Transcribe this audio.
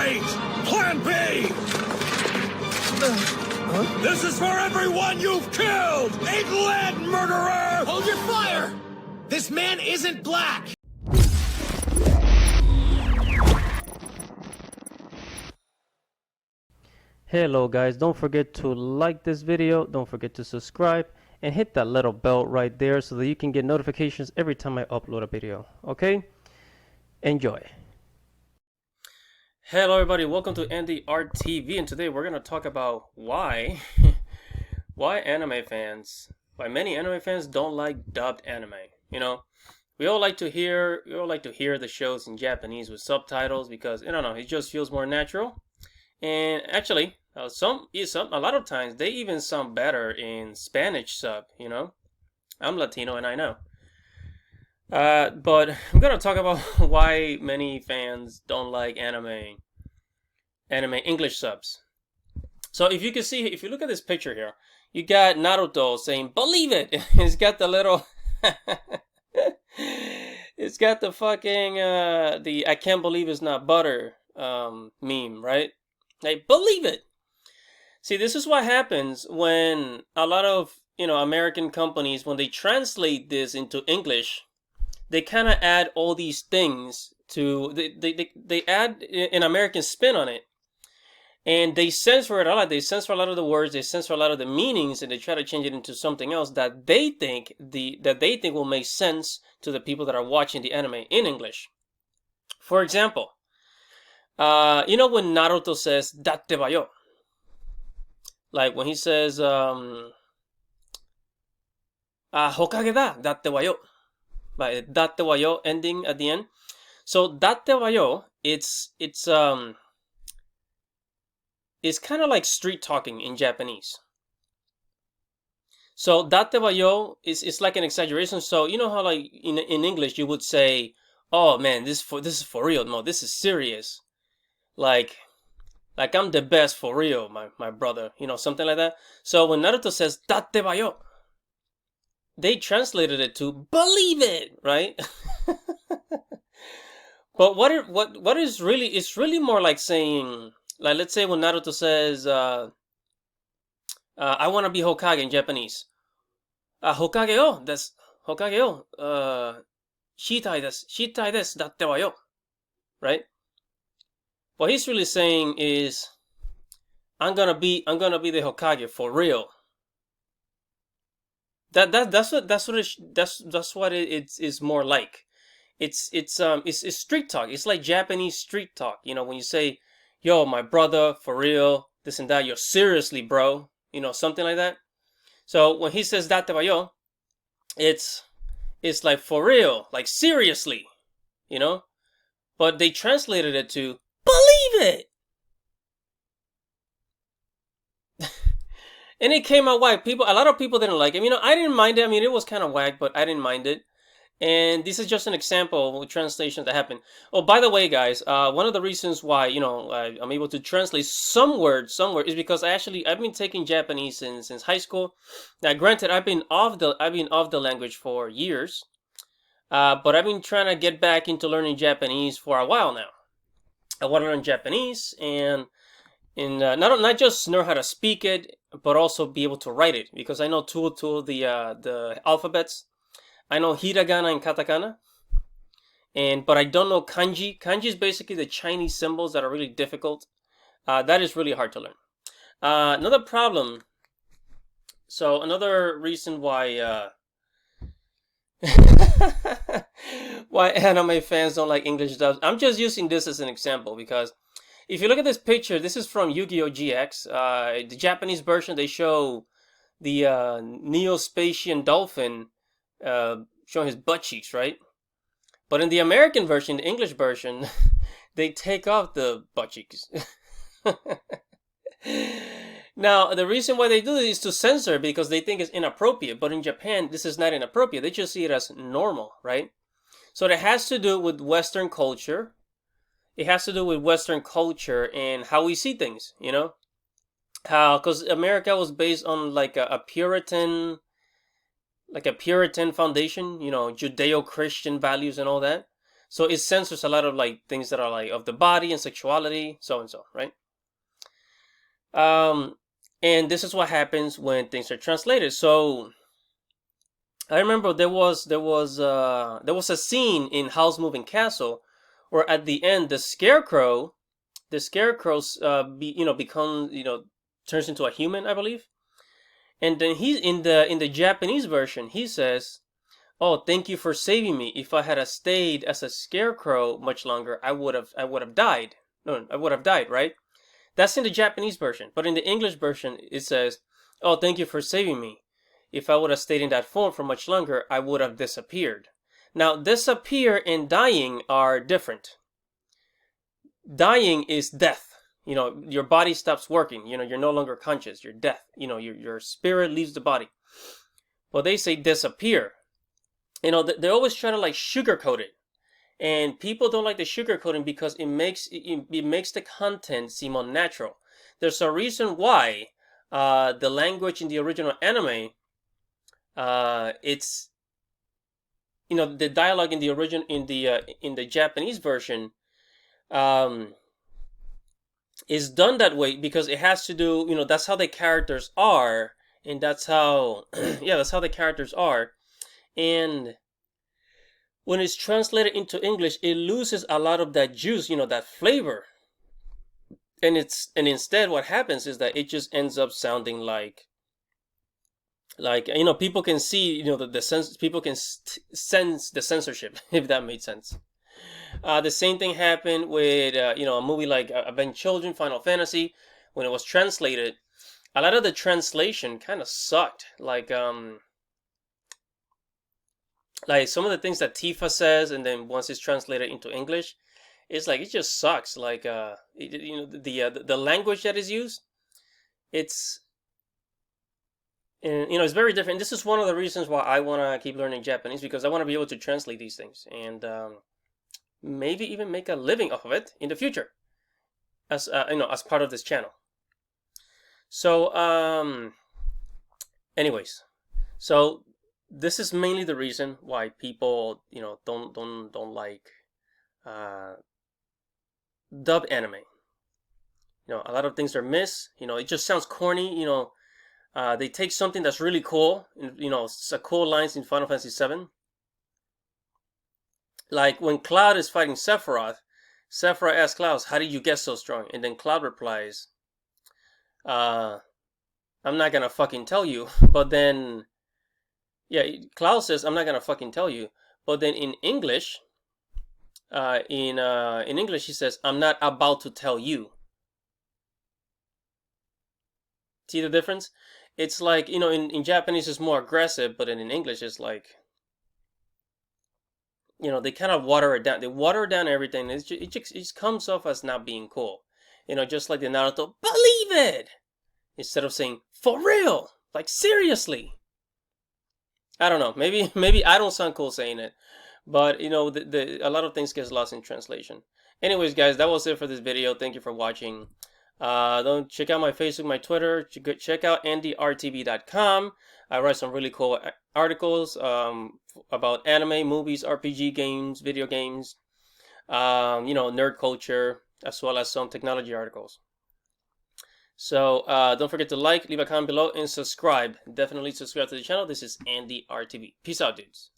Wait! Plan B! This is for everyone you've killed! England, murderer! Hold your fire! This man isn't black! Hello guys, don't forget to like this video, don't forget to subscribe, and hit that little bell right there so that you can get notifications every time I upload a video. Okay? Enjoy. Hello everybody, welcome to andyartstv, and today we're going to talk about why why many anime fans don't like dubbed anime. You know, we all like to hear the shows in Japanese with subtitles because, I don't know, it just feels more natural. And actually, a lot of times they even sound better in Spanish sub. You know, I'm Latino and I know. But I'm gonna talk about why many fans don't like anime English subs. So if you can see, if you look at this picture here, you got Naruto saying "Believe it." It's got the little, it's got the fucking the "I can't believe it's not butter" meme, right? Like, believe it. See, this is what happens when a lot of, American companies, when they translate this into English, they kind of add all these things to, they add an American spin on it. And they censor it a lot. They censor a lot of the words, they censor a lot of the meanings, and they try to change it into something else that they think will make sense to the people that are watching the anime in English. For example, when Naruto says "datte wa yo," like when he says "Hokage da datte wa yo," but "datte wa yo" ending at the end. So "datte wa yo," it's kind of like street talking in Japanese. So "datte wa yo" is like an exaggeration. So you know how like in English you would say, "Oh man, this is for real. No, this is serious." Like I'm the best for real, my brother, something like that. So when Naruto says "datte wa yo," they translated it to "believe it," right? But what is really, it's really more like saying, like, let's say when Naruto says "I want to be Hokage" in Japanese, "Hokage yo desu, Hokage yo, shitai desu, datte wa yo," right? What he's really saying is, I'm gonna be the Hokage for real. That's what it is more like. It's street talk. It's like Japanese street talk. When you say, "Yo, my brother, for real, this and that," "Yo, seriously, bro," something like that. So when he says "datte wa yo," it's like for real, like seriously, But they translated it to "believe it." And it came out whack. A lot of people didn't like it. I didn't mind it. It was kind of whack, but I didn't mind it. And this is just an example of translations that happen. Oh, by the way, guys, one of the reasons why, I'm able to translate some words is because I've been taking Japanese since high school. Now, granted, I've been off the language for years, but I've been trying to get back into learning Japanese for a while now. I want to learn Japanese and not just know how to speak it, but also be able to write it, because I know two of the alphabets. I know hiragana and katakana, but I don't know kanji. Kanji is basically the Chinese symbols that are really difficult. That is really hard to learn. Another reason why why anime fans don't like English dubs. I'm just using this as an example because if you look at this picture, this is from Yu-Gi-Oh! GX. The Japanese version, they show the Neo-Spacian dolphin showing his butt cheeks, right? But in the American version, the English version, they take off the butt cheeks. Now, the reason why they do this is to censor, because they think it's inappropriate. But in Japan, this is not inappropriate. They just see it as normal, right? So it has to do with Western culture. It has to do with Western culture and how we see things, How, because America was based on like a Puritan foundation, Judeo-Christian values and all that. So it censors a lot of like things that are like of the body and sexuality, so and so, right? And this is what happens when things are translated. So I remember there was a scene in Howl's Moving Castle where at the end the scarecrow turns into a human, I believe. And then he's in the Japanese version, he says, "Oh, thank you for saving me. If I had stayed as a scarecrow much longer, I would have died." No, I would have died, right? That's in the Japanese version. But in the English version, it says, "Oh, thank you for saving me. If I would have stayed in that form for much longer, I would have disappeared." Now, disappear and dying are different. Dying is death. Your body stops working. You're no longer conscious. You're death. Your spirit leaves the body. Well, they say disappear. They always try to like sugarcoat it. And people don't like the sugarcoating because it makes the content seem unnatural. There's a reason why the language in the original anime, it's the dialogue in the original in the Japanese version, is done that way because it has to do, that's how the characters are, and that's how that's how the characters are, and when it's translated into English, it loses a lot of that juice, that flavor. And instead what happens is that it just ends up sounding like people can see, the sense, people can sense the censorship, if that made sense. The same thing happened with a movie like Avenged Children, Final Fantasy. When it was translated, a lot of the translation kind of sucked. Like some of the things that Tifa says, and then once it's translated into English, it's like it just sucks. Like the language that is used, it's it's very different. This is one of the reasons why I want to keep learning Japanese, because I want to be able to translate these things and maybe even make a living off of it in the future, as as part of this channel. So anyways, so this is mainly the reason why people, don't like dub anime. A lot of things are missed. It just sounds corny. They take something that's really cool. It's cool lines in Final Fantasy VII. Like when Cloud is fighting Sephiroth asks Cloud, "How did you get so strong?" And then Cloud replies, "I'm not gonna fucking tell you." But then, yeah, Cloud says, "I'm not gonna fucking tell you." But then in English, in English, he says, "I'm not about to tell you." See the difference? It's like, in Japanese it's more aggressive, but then in English it's like, they kind of water it down. They water down everything. It just comes off as not being cool. Just like the Naruto, "Believe it!" Instead of saying, "For real!" Like, seriously. I don't know. Maybe I don't sound cool saying it. But, a lot of things gets lost in translation. Anyways, guys, that was it for this video. Thank you for watching. Don't check out my Facebook, my Twitter. Check out andyartstv.com. I write some really cool articles about anime, movies, RPG games, video games, nerd culture, as well as some technology articles. So don't forget to like, leave a comment below, and subscribe. Definitely subscribe to the channel. This is Andy RTV. Peace out, dudes.